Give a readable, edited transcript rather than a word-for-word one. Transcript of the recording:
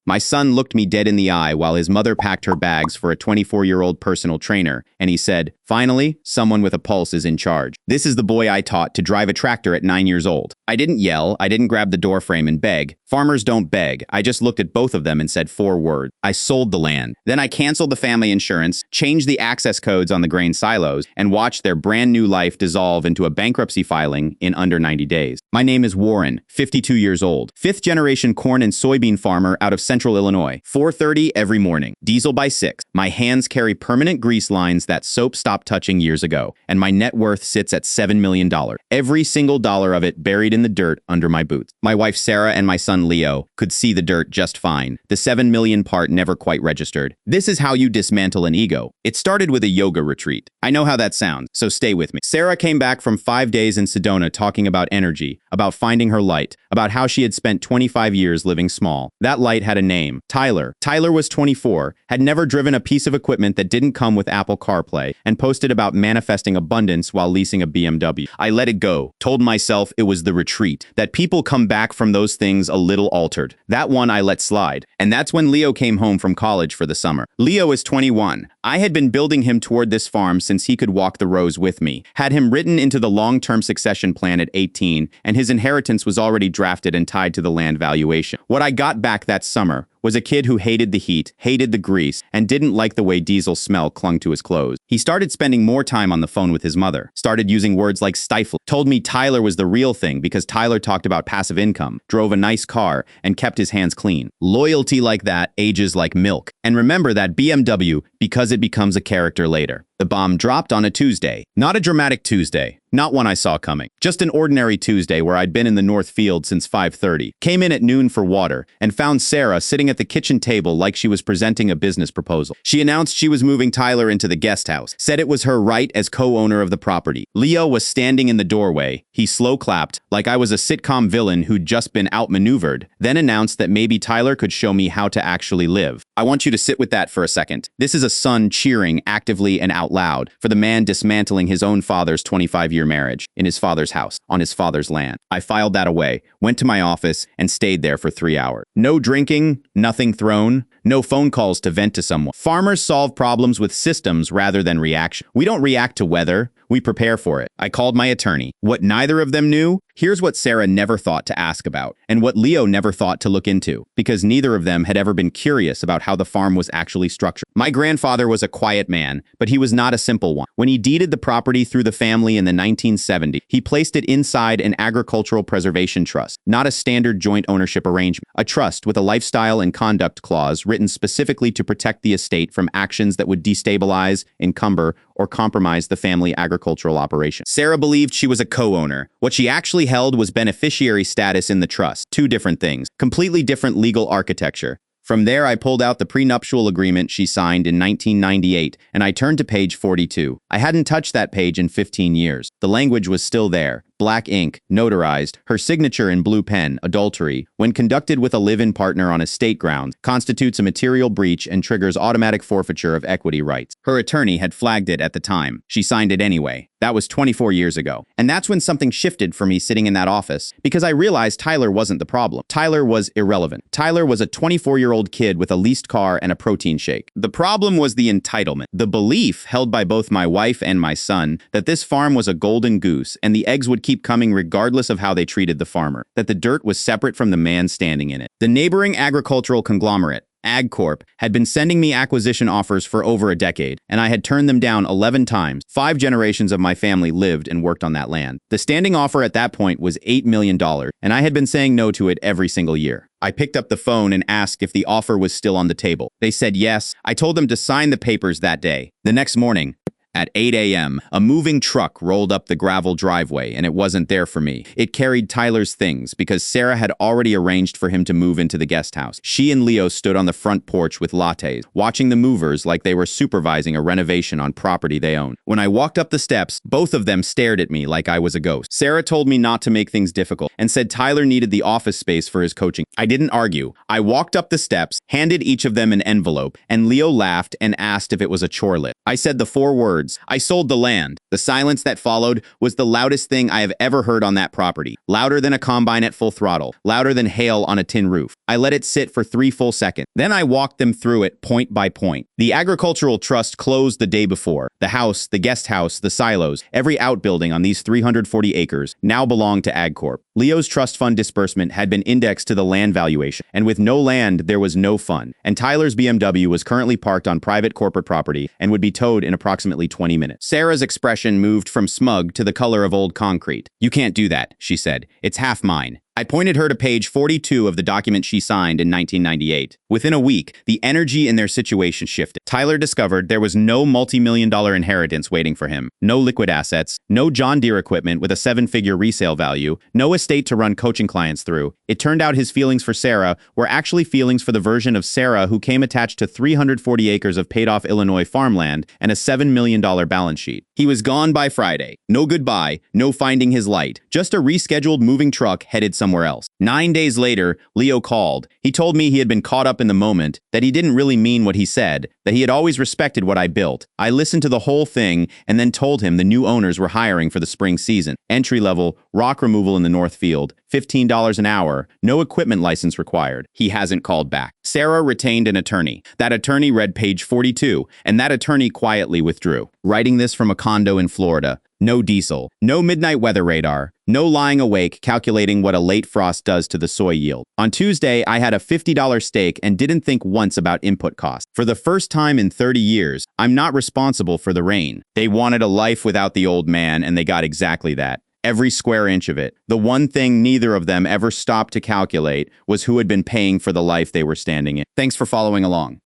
My son looked me dead in the eye while his mother packed her bags for a 24-year-old personal trainer, and he said, "Finally, someone with a pulse is in charge." This is the boy I taught to drive a tractor at 9 years old. I didn't yell, I didn't grab the doorframe and beg. Farmers don't beg. I just looked at both of them and said 4 words. I sold the land. Then I canceled the family insurance, changed the access codes on the grain silos, and watched their brand new life dissolve into a bankruptcy filing in under 90 days. My name is Warren, 52 years old, 5th-generation corn and soybean farmer out of Central Illinois. 4:30 every morning, diesel by 6. My hands carry permanent grease lines that soap stopped touching years ago, and my net worth sits at $7 million. Every single dollar of it buried in the dirt under my boots. My wife Sarah and my son Leo could see the dirt just fine. The 7 million part never quite registered. This is how you dismantle an ego. It started with a yoga retreat. I know how that sounds, so stay with me. Sarah came back from 5 days in Sedona talking about energy, about finding her light, about how she had spent 25 years living small. That light had a name, Tyler. Tyler was 24, had never driven a piece of equipment that didn't come with Apple CarPlay, and posted about manifesting abundance while leasing a BMW. I let it go, told myself it was the retreat, that people come back from those things a little altered. That one I let slide. And that's when Leo came home from college for the summer. Leo is 21. I had been building him toward this farm since he could walk the rows with me, had him written into the long-term succession plan at 18, and his inheritance was already drafted and tied to the land valuation. What I got back that summer was a kid who hated the heat, hated the grease, and didn't like the way diesel smell clung to his clothes. He started spending more time on the phone with his mother, started using words like stifle, told me Tyler was the real thing because Tyler talked about passive income, drove a nice car, and kept his hands clean. Loyalty like that ages like milk. And remember that BMW because it becomes a character later. The bomb dropped on a Tuesday. Not a dramatic Tuesday. Not one I saw coming. Just an ordinary Tuesday where I'd been in the North Field since 5:30. Came in at noon for water and found Sarah sitting at the kitchen table like she was presenting a business proposal. She announced she was moving Tyler into the guest house, said it was her right as co-owner of the property. Leo was standing in the doorway. He slow clapped like I was a sitcom villain who'd just been outmaneuvered, then announced that maybe Tyler could show me how to actually live. I want you to sit with that for a second. This is a son cheering actively and out loud for the man dismantling his own father's 25-year marriage in his father's house, on his father's land. I filed that away, went to my office, and stayed there for 3 hours. No drinking, nothing thrown, no phone calls to vent to someone. Farmers solve problems with systems rather than reaction. We don't react to weather, we prepare for it. I called my attorney. What neither of them knew? Here's what Sarah never thought to ask about, and what Leo never thought to look into, because neither of them had ever been curious about how the farm was actually structured. My grandfather was a quiet man, but he was not a simple one. When he deeded the property through the family in the 1970s, he placed it inside an agricultural preservation trust, not a standard joint ownership arrangement. A trust with a lifestyle and conduct clause written specifically to protect the estate from actions that would destabilize, encumber, or compromise the family agricultural operation. Sarah believed she was a co-owner. What she actually held was beneficiary status in the trust. 2 different things. Completely different legal architecture. From there, I pulled out the prenuptial agreement she signed in 1998, and I turned to page 42. I hadn't touched that page in 15 years. The language was still there. Black ink, notarized, her signature in blue pen, adultery, when conducted with a live-in partner on estate grounds, constitutes a material breach and triggers automatic forfeiture of equity rights. Her attorney had flagged it at the time. She signed it anyway. That was 24 years ago. And that's when something shifted for me sitting in that office, because I realized Tyler wasn't the problem. Tyler was irrelevant. Tyler was a 24-year-old kid with a leased car and a protein shake. The problem was the entitlement, the belief held by both my wife and my son that this farm was a golden goose and the eggs would keep coming regardless of how they treated the farmer, that the dirt was separate from the man standing in it. The neighboring agricultural conglomerate, AgCorp, had been sending me acquisition offers for over a decade, and I had turned them down 11 times. 5 generations of my family lived and worked on that land. The standing offer at that point was $8 million, and I had been saying no to it every single year. I picked up the phone and asked if the offer was still on the table. They said yes. I told them to sign the papers that day. The next morning, at 8 a.m., a moving truck rolled up the gravel driveway, and it wasn't there for me. It carried Tyler's things because Sarah had already arranged for him to move into the guest house. She and Leo stood on the front porch with Lattes, watching the movers like they were supervising a renovation on property they owned. When I walked up the steps, both of them stared at me like I was a ghost. Sarah told me not to make things difficult and said Tyler needed the office space for his coaching. I didn't argue. I walked up the steps, handed each of them an envelope, and Leo laughed and asked if it was a chore list. I said the 4 words, "I sold the land." The silence that followed was the loudest thing I have ever heard on that property. Louder than a combine at full throttle. Louder than hail on a tin roof. I let it sit for 3 full seconds. Then I walked them through it point by point. The agricultural trust closed the day before. The house, the guest house, the silos, every outbuilding on these 340 acres now belonged to AgCorp. Leo's trust fund disbursement had been indexed to the land valuation, and with no land, there was no fund. And Tyler's BMW was currently parked on private corporate property and would be towed in approximately 20 minutes. Sarah's expression moved from smug to the color of old concrete. "You can't do that," she said. "It's half mine." I pointed her to page 42 of the document she signed in 1998. Within a week, the energy in their situation shifted. Tyler discovered there was no multi-million-dollar inheritance waiting for him, no liquid assets, no John Deere equipment with a 7-figure resale value, no estate to run coaching clients through. It turned out his feelings for Sarah were actually feelings for the version of Sarah who came attached to 340 acres of paid-off Illinois farmland and a $7 million balance sheet. He was gone by Friday. No goodbye, no finding his light, just a rescheduled moving truck headed somewhere else. 9 days later, Leo called. He told me he had been caught up in the moment, that he didn't really mean what he said, that he had always respected what I built. I listened to the whole thing and then told him the new owners were hiring for the spring season. Entry-level, rock removal in the North Field, $15 an hour, no equipment license required. He hasn't called back. Sarah retained an attorney. That attorney read page 42, and that attorney quietly withdrew. Writing this from a condo in Florida. No diesel, no midnight weather radar, no lying awake calculating what a late frost does to the soy yield. On Tuesday, I had a $50 steak and didn't think once about input costs. For the first time in 30 years, I'm not responsible for the rain. They wanted a life without the old man, and they got exactly that. Every square inch of it. The one thing neither of them ever stopped to calculate was who had been paying for the life they were standing in. Thanks for following along.